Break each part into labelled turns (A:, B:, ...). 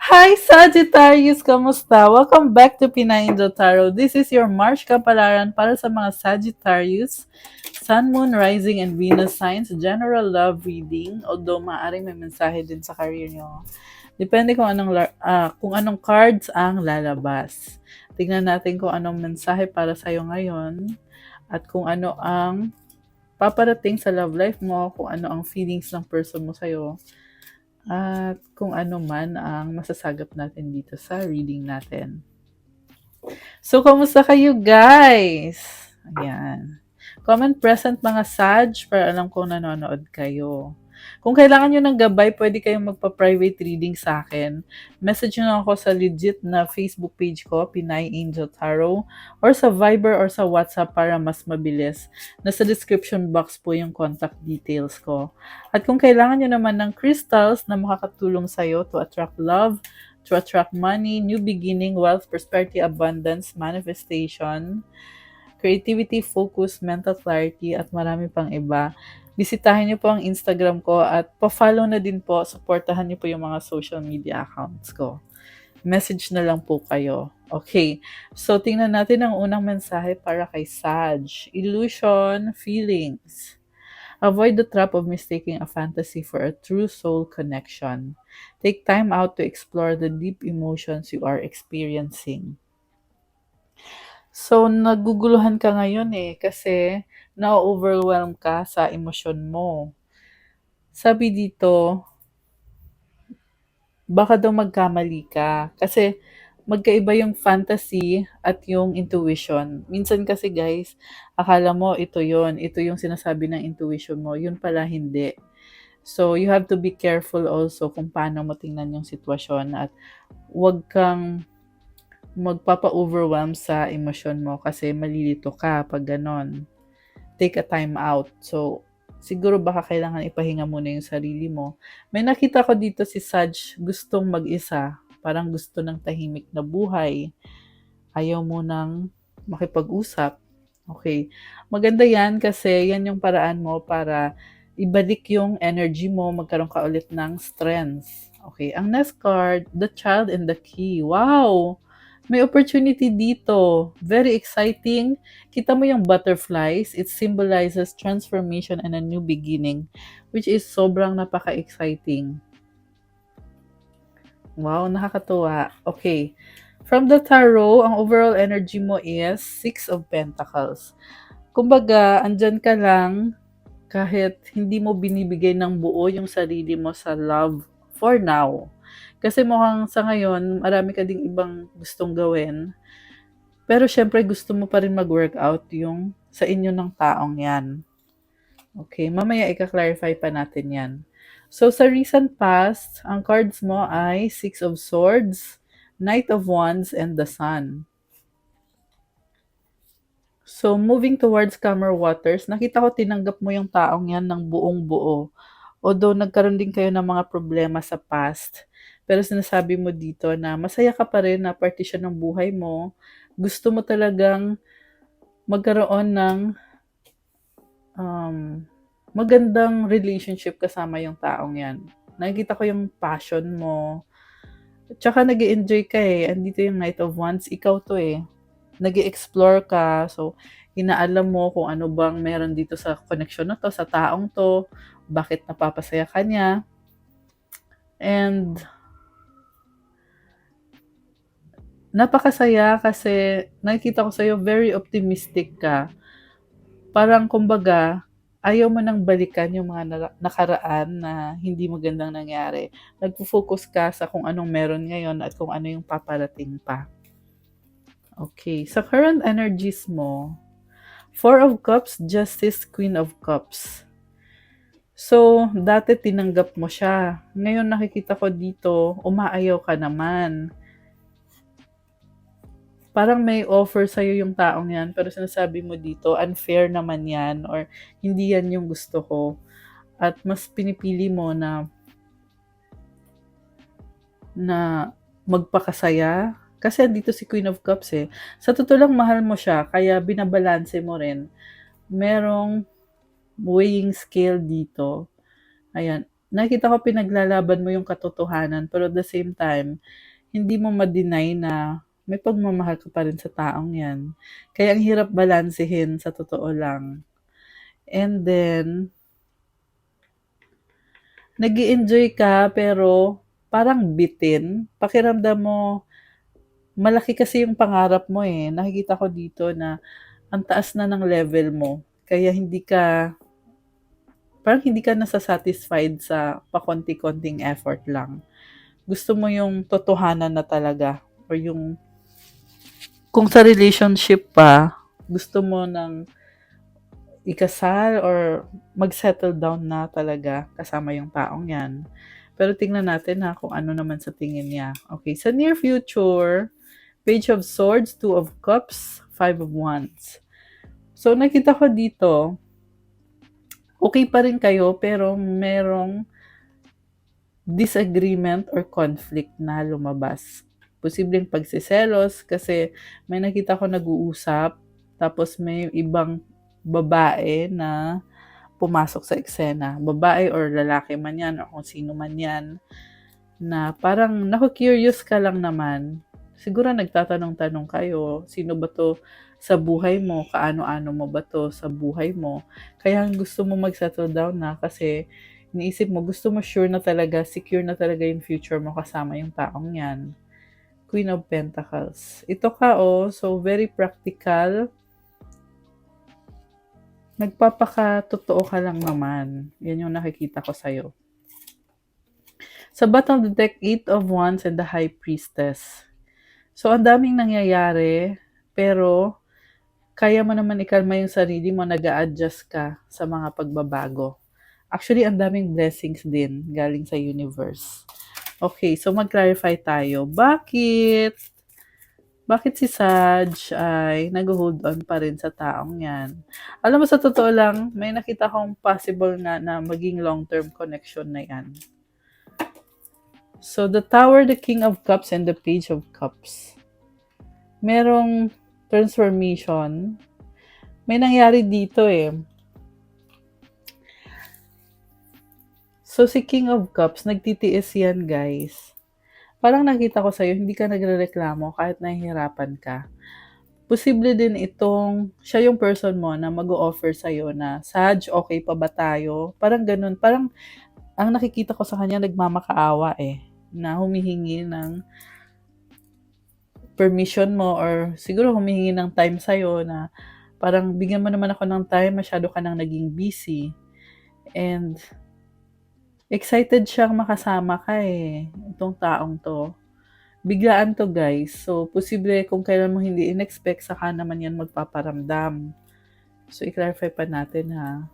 A: Hi Sagittarius! Kamusta? Welcome back to Pinay Angel Tarot. This is your March kapalaran para sa mga Sagittarius, Sun, Moon, Rising, and Venus signs. General love reading, although maaaring may mensahe din sa career nyo. Depende kung anong cards ang lalabas. Tingnan natin kung anong mensahe para sa'yo ngayon at kung ano ang paparating sa love life mo, kung ano ang feelings ng person mo sa'yo. At kung ano man ang masasagap natin dito sa reading natin. So, kamusta kayo guys? Ayan. Comment present mga Sag para alam kung nanonood kayo. Kung kailangan nyo ng gabay, pwede kayong magpa-private reading sa akin. Message nyo lang ako sa legit na Facebook page ko, Pinay Angel Tarot, or sa Viber or sa WhatsApp para mas mabilis. Nasa description box po yung contact details ko. At kung kailangan nyo naman ng crystals na makakatulong sa'yo to attract love, to attract money, new beginning, wealth, prosperity, abundance, manifestation, creativity, focus, mental clarity, at marami pang iba. Bisitahin niyo po ang Instagram ko at pa-follow na din po, supportahan niyo po yung mga social media accounts ko. Message na lang po kayo. Okay, so tingnan natin ang unang mensahe para kay Sag. Illusion, feelings. Avoid the trap of mistaking a fantasy for a true soul connection. Take time out to explore the deep emotions you are experiencing. So, naguguluhan ka ngayon kasi na-overwhelm ka sa emosyon mo. Sabi dito, baka daw magkamali ka kasi magkaiba yung fantasy at yung intuition. Minsan kasi guys, akala mo ito yung sinasabi ng intuition mo, yun pala hindi. So, you have to be careful also kung paano mo tingnan yung sitwasyon at huwag kang magpapa-overwhelm sa emosyon mo kasi malilito ka pag ganon. Take a time out. So, siguro baka kailangan ipahinga muna yung sarili mo. May nakita ko dito si Sag gustong mag-isa. Parang gusto ng tahimik na buhay. Ayaw mo nang makipag-usap. Okay. Maganda yan kasi yan yung paraan mo para ibalik yung energy mo, magkaroon ka ulit ng strength. Okay. Ang next card, the child and the key. Wow! May opportunity dito. Very exciting. Kita mo yung butterflies. It symbolizes transformation and a new beginning, which is sobrang napaka-exciting. Wow, nakakatuwa. Okay. From the tarot, ang overall energy mo is Six of Pentacles. Kumbaga, andyan ka lang kahit hindi mo binibigay ng buo yung sarili mo sa love for now. Kasi mukhang sa ngayon, marami ka ding ibang gustong gawin. Pero syempre gusto mo pa rin mag-workout yung sa inyo ng taong yan. Okay, mamaya ika-clarify pa natin yan. So sa recent past, ang cards mo ay Six of Swords, Knight of Wands, and the Sun. So moving towards calmer waters, nakita ko tinanggap mo yung taong yan ng buong buo. Although nagkaroon din kayo ng mga problema sa past, pero sinasabi mo dito na masaya ka pa rin na partition ng buhay mo. Gusto mo talagang magkaroon ng magandang relationship kasama yung taong yan. Nakikita ko yung passion mo. Tsaka nag enjoy ka Andito yung Knight of Wands. Ikaw to nag explore ka. So, inaalam mo kung ano bang meron dito sa connection na to, sa taong to. Bakit napapasaya ka niya. And, napakasaya kasi nakikita ko sa'yo very optimistic ka. Parang kumbaga, ayaw mo nang balikan yung mga nakaraan na hindi magandang nangyari. Nagpo-focus ka sa kung anong meron ngayon at kung ano yung paparating pa. Okay, sa current energies mo, Four of Cups, Justice, Queen of Cups. So, dati tinanggap mo siya. Ngayon nakikita ko dito, umaayaw ka naman. Parang may offer sa'yo yung taong yan, pero sinasabi mo dito, unfair naman yan, or hindi yan yung gusto ko. At mas pinipili mo na magpakasaya. Kasi dito si Queen of Cups Sa totoo lang, mahal mo siya, kaya binabalanse mo rin. Merong weighing scale dito. Ayan. nakita ko pinaglalaban mo yung katotohanan, pero at the same time, hindi mo ma-deny na may pagmamahal ka pa rin sa taong yan. Kaya ang hirap balansehin sa totoo lang. And then, nag-enjoy ka pero parang bitin. Pakiramdam mo, malaki kasi yung pangarap mo eh. Nakikita ko dito na ang taas na ng level mo. Kaya parang hindi ka nasa-satisfied sa pakonti-konting effort lang. Gusto mo yung totohanan na talaga. Or yung, kung sa relationship pa, gusto mo ng ikasal or mag-settle down na talaga kasama yung taong yan. Pero tingnan natin ha kung ano naman sa tingin niya. Okay, sa near future, Page of Swords, Two of Cups, Five of Wands. So nakita ko dito, okay pa rin kayo pero merong disagreement or conflict na lumabas. Posibleng pagsiselos kasi may nakita ko nag-uusap tapos may ibang babae na pumasok sa eksena. Babae or lalaki man yan o kung sino man yan na parang naku-curious ka lang naman. Siguro nagtatanong-tanong kayo, sino ba to sa buhay mo? Kaano-ano mo ba to sa buhay mo? Kaya gusto mo mag-settle down na kasi iniisip mo, gusto mo sure na talaga, secure na talaga yung future mo kasama yung taong yan. Queen of Pentacles. Ito ka so very practical. Nagpapaka-totoo ka lang naman. Yan yung nakikita ko sa'yo. Sa bottom of the deck, Eight of Wands and the High Priestess. So, ang daming nangyayari, pero kaya mo naman ikalma yung sarili mo, nag-a-adjust ka sa mga pagbabago. Actually, ang daming blessings din galing sa universe. Okay, so mag-clarify tayo. Bakit si Sag ay nag-hold on pa rin sa taong yan? Alam mo, sa totoo lang, may nakita kong possible na maging long-term connection na yan. So, the Tower, the King of Cups, and the Page of Cups. Merong transformation. May nangyari dito eh. So, si King of Cups, nagtitiis yan, guys. Parang nakita ko sa'yo, hindi ka nagre-reklamo kahit nahihirapan ka. Posible din siya yung person mo na mag-o-offer sa'yo na, Saj, okay pa ba tayo? Parang ganun. Parang, ang nakikita ko sa kanya, nagmamakaawa eh. Na humihingi ng permission mo or siguro humihingi ng time sa'yo na parang bigyan mo naman ako ng time, masyado ka nang naging busy. And excited siyang makasama ka eh, itong taong to. Biglaan to guys. So, posible kung kailan mo hindi in-expect, saka naman yan magpaparamdam. So, i-clarify pa natin ha.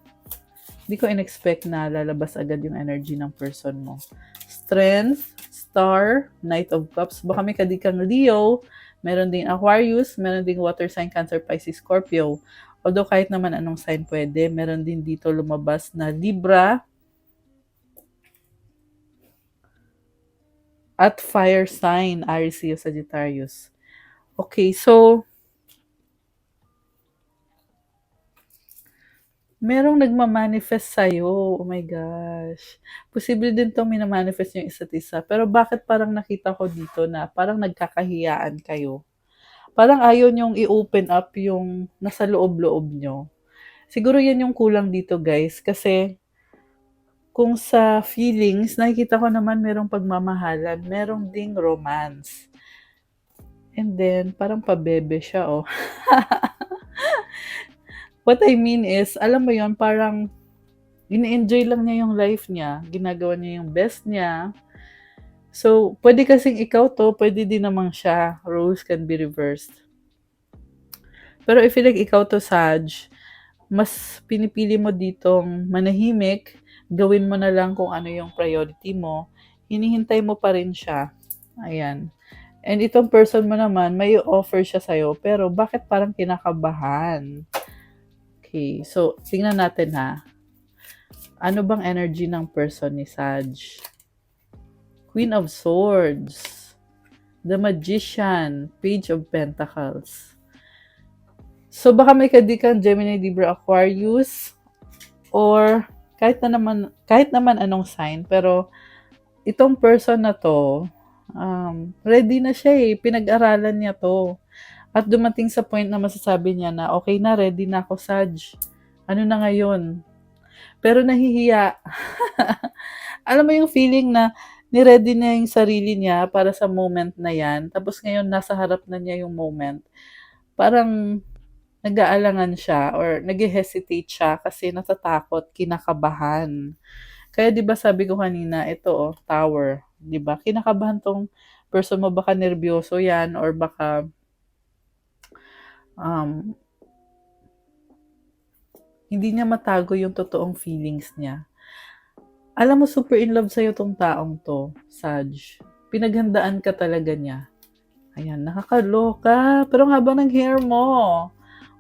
A: Hindi ko in-expect na lalabas agad yung energy ng person mo. Strength, Star, Knight of Cups. Baka may kadikang Leo, meron ding Aquarius, meron ding Water sign, Cancer, Pisces, Scorpio. Although kahit naman anong sign pwede, meron din dito lumabas na Libra at Fire sign, Aries, Leo, Sagittarius. Okay, so merong nagmamanifest sa'yo. Oh my gosh. Posible din itong minamanifest yung isa't isa. Pero bakit parang nakita ko dito na parang nagkakahiyaan kayo? Parang ayaw niyong i-open up yung nasa loob-loob nyo. Siguro yan yung kulang dito guys. Kasi kung sa feelings, nakikita ko naman merong pagmamahalan. Merong ding romance. And then, parang pabebe siya oh. What I mean is, alam mo yon parang ini-enjoy lang niya yung life niya. Ginagawa niya yung best niya. So, pwede kasing ikaw to, pwede din naman siya. Roles can be reversed. Pero if like ikaw to, Sag, mas pinipili mo ditong manahimik, gawin mo na lang kung ano yung priority mo, hinihintay mo pa rin siya. Ayan. And itong person mo naman, may offer siya sa'yo, pero bakit parang kinakabahan? Okay, so tingnan natin ha. Ano bang energy ng person ni Sag? Queen of Swords, the Magician, Page of Pentacles. So baka may kadikang Gemini, Libra, Aquarius, or kahit naman anong sign, pero itong person na to, ready na siya eh, pinag-aralan niya to. At dumating sa point na masasabi niya na, okay na, ready na ako, Saj. Ano na ngayon? Pero nahihiya. Alam mo yung feeling na ni-ready na yung sarili niya para sa moment na yan, tapos ngayon nasa harap na niya yung moment. Parang nag-aalangan siya or nag-hesitate siya kasi natatakot, kinakabahan. Kaya 'di ba sabi ko kanina, ito oh, tower, 'di ba? Kinakabahan tong person mo, baka nervyoso 'yan or baka um, hindi niya matago yung totoong feelings niya. Alam mo, super in love sa'yo tong taong to, Saj. Pinaghandaan ka talaga niya. Ayan, nakakaloka. Pero ang haba ng hair mo.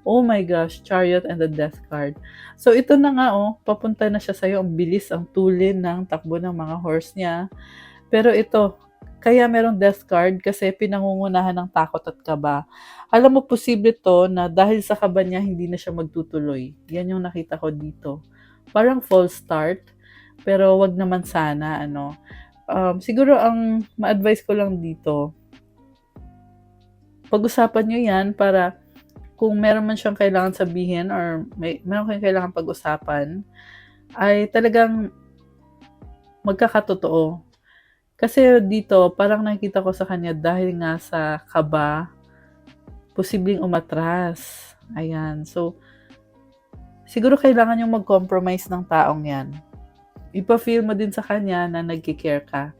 A: Oh my gosh, Chariot and the Death card. So ito na nga oh, papunta na siya sa'yo. Ang bilis, ang tulin ng takbo ng mga horse niya. Pero ito, kaya merong Death card kasi pinangungunahan ng takot at kaba. Alam mo, posible to na dahil sa kaba niya, hindi na siya magtutuloy. Yan yung nakita ko dito. Parang false start, pero wag naman sana, ano. Siguro ang ma-advise ko lang dito, pag-usapan nyo yan para kung meron man siyang kailangan sabihin or meron kayong kailangan pag-usapan, ay talagang magkakatotoo. Kasi dito, parang nakikita ko sa kanya dahil nga sa kaba, posibleng umatras. Ayan. So, siguro kailangan yung mag-compromise ng taong yan. Ipa-feel mo din sa kanya na nagki-care ka.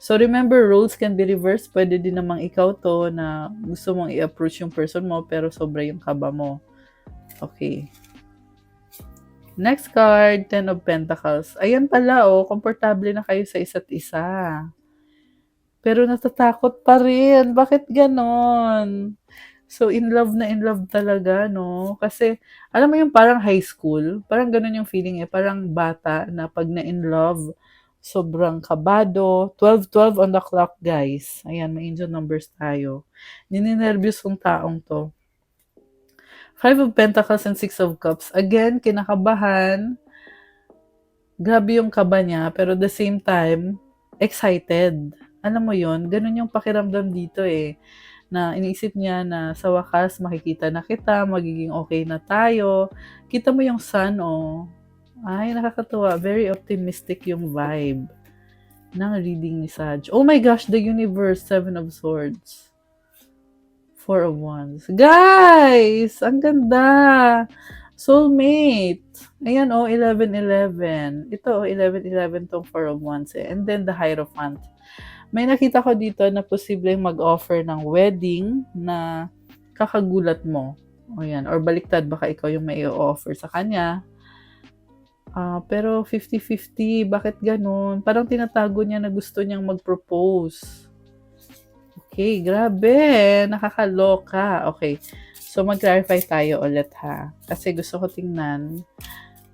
A: So, remember, roles can be reversed. Pwede din namang ikaw to na gusto mong i-approach yung person mo pero sobra yung kaba mo. Okay. Next card, Ten of Pentacles. Ayan pala, oh, komportable na kayo sa isa't isa. Pero natatakot pa rin. Bakit ganon? So, in love na in love talaga, no? Kasi, alam mo yung parang high school, parang ganun yung feeling eh, parang bata na pag na in love, sobrang kabado. 12-12 on the clock, guys. Ayan, may angel numbers tayo. Nininervyos yung taong to. Five of Pentacles and Six of Cups. Again, kinakabahan. Grabe yung kaba niya, pero at the same time, excited. Alam mo yon, ganun yung pakiramdam dito eh. Na iniisip niya na sa wakas makikita na kita, magiging okay na tayo. Kita mo yung sun, oh. Ay, nakakatuwa. Very optimistic yung vibe ng reading ni Saj. Oh my gosh, the universe, Seven of Swords. Four of Wands. Guys! Ang ganda! Soulmate. Ayan, oh, 11-11. Ito, oh, 11-11 tong Four of Wands eh. And then the Hierophant. May nakita ko dito na posibleng mag-offer ng wedding na kakagulat mo. O yan. Or baliktad, baka ikaw yung may i-offer sa kanya. Pero 50-50, bakit ganun? Parang tinatago niya na gusto niyang mag-propose. Okay, grabe. Nakakaloka. Okay. So, mag-clarify tayo ulit ha. Kasi gusto ko tingnan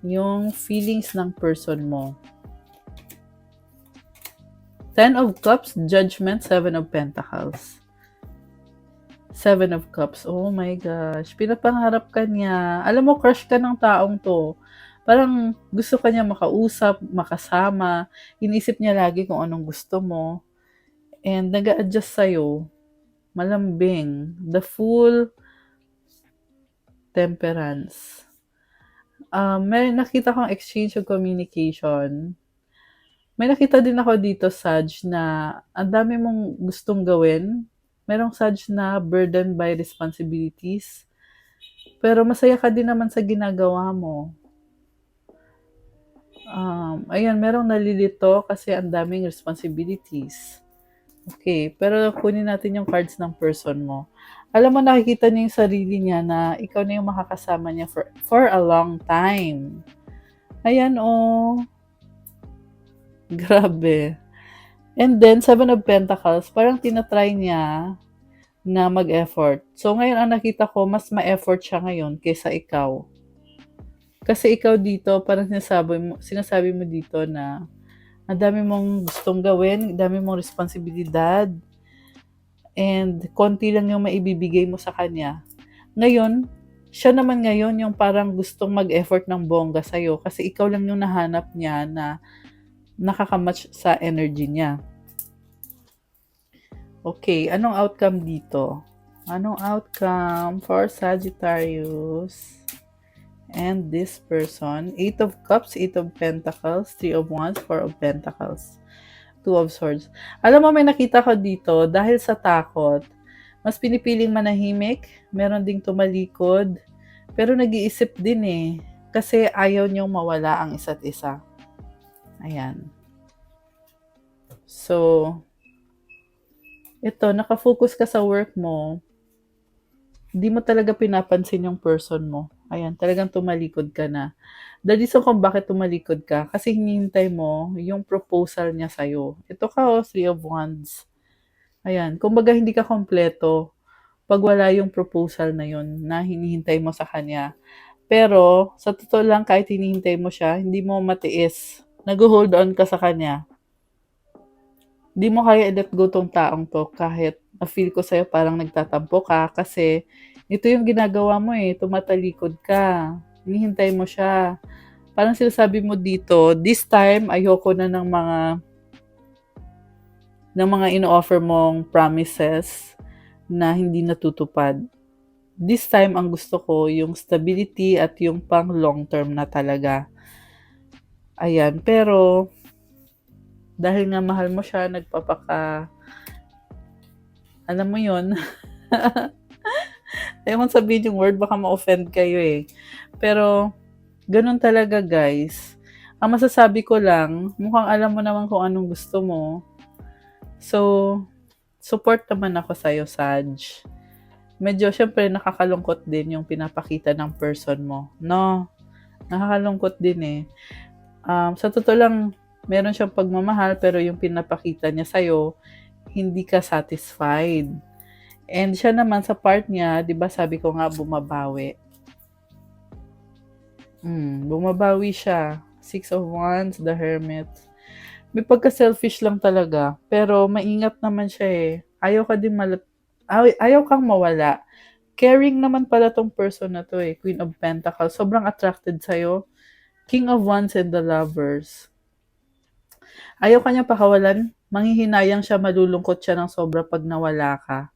A: yung feelings ng person mo. Ten of Cups, Judgment, Seven of Pentacles. Seven of Cups. Oh my gosh. Pinapangarap ka niya. Alam mo, crush ka ng taong to. Parang gusto ka niya makausap, makasama. Inisip niya lagi kung anong gusto mo. And nag-a-adjust sa'yo. Malambing. The Fool, Temperance. May nakita kong exchange of communication. May nakita din ako dito, Saj, na ang dami mong gustong gawin. Merong Saj na burdened by responsibilities. Pero masaya ka din naman sa ginagawa mo. Ayan, merong nalilito kasi ang daming responsibilities. Okay, pero kunin natin yung cards ng person mo. Alam mo, nakikita niya yung sarili niya na ikaw na yung makakasama niya for a long time. Ayan, oh. Grabe. And then, Seven of Pentacles, parang tinatry niya na mag-effort. So, ngayon ang nakita ko, mas ma-effort siya ngayon kaysa ikaw. Kasi ikaw dito, parang sinasabi mo dito na ang dami mong gustong gawin, ang dami mong responsibilidad, and konti lang yung maibibigay mo sa kanya. Ngayon, Siya naman ngayon yung parang gustong mag-effort ng bongga sa'yo kasi ikaw lang yung nahanap niya na nakakamatch sa energy niya. Okay, anong outcome dito? Anong outcome for Sagittarius and this person? 8 of Cups, 8 of Pentacles, 3 of Wands, 4 of Pentacles, 2 of Swords. Alam mo, may nakita ko dito, dahil sa takot, mas pinipiling manahimik, meron ding tumalikod, pero nag-iisip din eh, kasi ayaw niyong mawala ang isa't isa. Ayan. So, ito, nakafocus ka sa work mo, hindi mo talaga pinapansin yung person mo. Ayan, talagang tumalikod ka na. The reason kung bakit tumalikod ka, kasi hinihintay mo yung proposal niya sa'yo. Ito ka, oh, 3 of Wands. Ayan, kumbaga hindi ka kompleto pag wala yung proposal na yun na hinihintay mo sa kanya. Pero, sa totoo lang, kahit hinihintay mo siya, hindi mo matiis. Nag-hold on ka sa kanya. Hindi mo kaya i-let go tong taong to kahit na-feel ko sa'yo parang nagtatampo ka kasi ito yung ginagawa mo eh, tumatalikod ka. Hinihintay mo siya. Parang sinasabi mo dito, this time ayoko na ng mga ino-offer mong promises na hindi natutupad. This time ang gusto ko yung stability at yung pang long term na talaga. Ayan, pero dahil nga mahal mo siya, alam mo yun, ayaw kong sabihin yung word, baka ma-offend kayo eh. Pero, ganun talaga guys. Ang masasabi ko lang, mukhang alam mo naman kung anong gusto mo. So, support naman ako sa'yo, Saj. Medyo, syempre, nakakalungkot din yung pinapakita ng person mo. No? Nakakalungkot din eh. Sa totoo lang, meron siyang pagmamahal, pero yung pinapakita niya sa'yo, hindi ka satisfied. And siya naman sa part niya, 'di ba sabi ko nga bumabawi. Bumabawi siya. 6 of Wands, the Hermit. May pagka-selfish lang talaga, pero maingat naman siya eh. Ayaw kang mawala. Caring naman pala tong person na to eh, Queen of Pentacles. Sobrang attracted sa'yo. King of Wands and the Lovers. Ayaw ka niya pakawalan. Manghihinayang siya, malulungkot siya ng sobra pag nawala ka.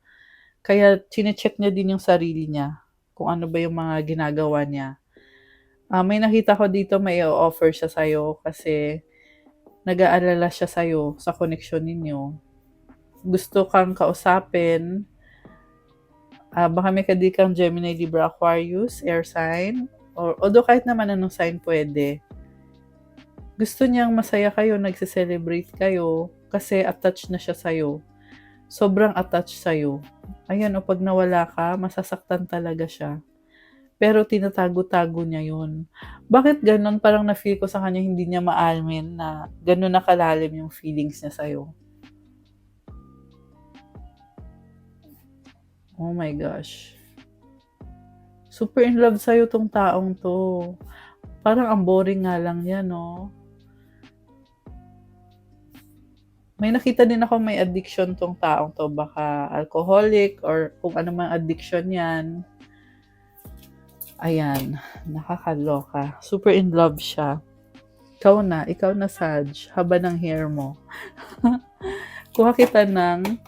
A: Kaya chine-check niya din yung sarili niya, kung ano ba yung mga ginagawa niya. May nakita ko dito, may offer siya sa'yo kasi nag-aalala siya sa'yo sa connection ninyo. Gusto kang kausapin. Baka may kadikang Gemini, Libra, Aquarius, air sign. Although kahit naman anong sign pwede. Gusto niyang masaya kayo, nagse-celebrate kayo kasi attached na siya sa'yo. Sobrang attached sa'yo. Ayan, o pag nawala ka, masasaktan talaga siya. Pero tinatago-tago niya yun. Bakit ganun? Parang na-feel ko sa kanya hindi niya maalmin na ganun na kalalim yung feelings niya sa'yo. Oh my gosh. Super in love sa'yo tong taong to. Parang ang boring nga lang yan, no? May nakita din ako may addiction tong taong to. Baka alcoholic or kung ano mang addiction yan. Ayan, nakakaloka. Super in love siya. Ikaw na Saj, haba ng hair mo. Kuha kita ng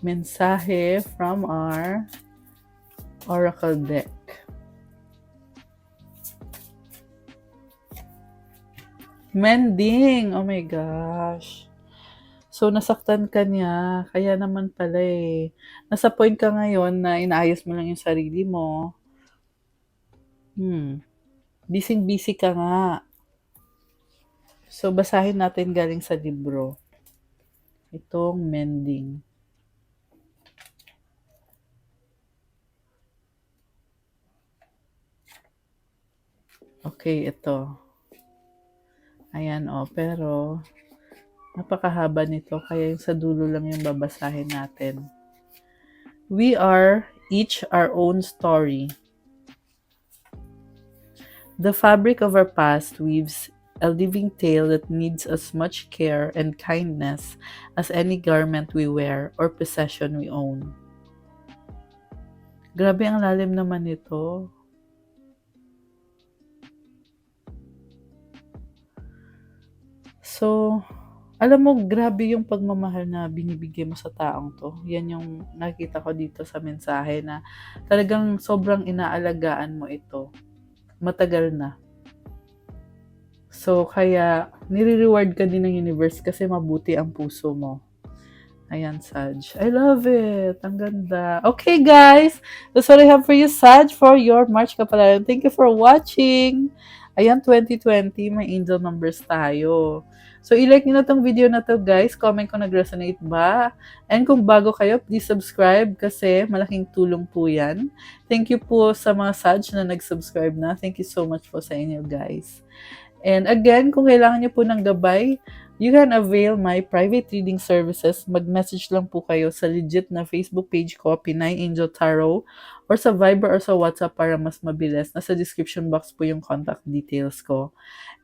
A: mensahe from our Oracle deck. Mending! Oh my gosh. So, nasaktan ka niya. Kaya naman pala eh. Nasa point ka ngayon na inaayos mo lang yung sarili mo. Busy-busy ka nga. So, basahin natin galing sa libro. Itong mending. Okay, ito. Ayan, pero napakahaba nito, kaya yung sa dulo lang yung babasahin natin. We are each our own story. The fabric of our past weaves a living tale that needs as much care and kindness as any garment we wear or possession we own. Grabe ang lalim naman nito. So, alam mo, grabe yung pagmamahal na binibigay mo sa taong to. Yan yung nakita ko dito sa mensahe na talagang sobrang inaalagaan mo ito. Matagal na. So, kaya nire-reward ka din ng universe kasi mabuti ang puso mo. Ayan, Saj. I love it. Ang ganda. Okay, guys. That's what I have for you, Saj, for your March Kapalaran. Thank you for watching. Ayan, 2020, may angel numbers tayo. So, i-like nyo na tong video na to, guys. Comment kung nag-resonate ba. And kung bago kayo, please subscribe kasi malaking tulong po yan. Thank you po sa mga Saj na nag-subscribe na. Thank you so much po sa inyo, guys. And again, kung kailangan niyo po ng gabay, you can avail my private reading services. Mag-message lang po kayo sa legit na Facebook page ko, Pinay Angel Tarot, or sa Viber or sa WhatsApp para mas mabilis. Nasa description box po yung contact details ko.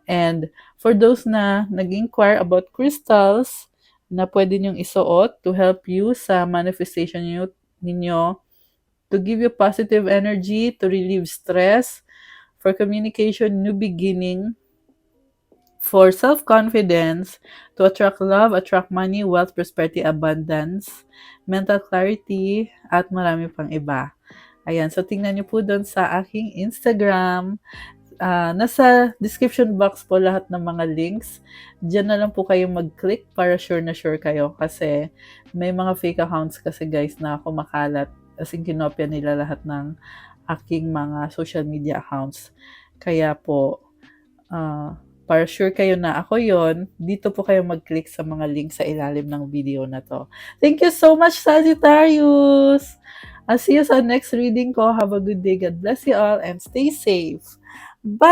A: And for those na nag-inquire about crystals na pwede niyong isuot to help you sa manifestation ninyo, to give you positive energy, to relieve stress, for communication, new beginning, for self-confidence, to attract love, attract money, wealth, prosperity, abundance, mental clarity, at marami pang iba. Ayan, so tingnan niyo po doon sa aking Instagram. Nasa description box po lahat ng mga links. Diyan na lang po kayo mag-click para sure na sure kayo kasi may mga fake accounts kasi guys na kumakalat as in kinopya nila lahat ng aking mga social media accounts. Kaya po, para sure kayo na ako yon, dito po kayo mag-click sa mga link sa ilalim ng video na to. Thank you so much, Sagittarius! I'll see you sa next reading ko. Have a good day. God bless you all and stay safe. Bye!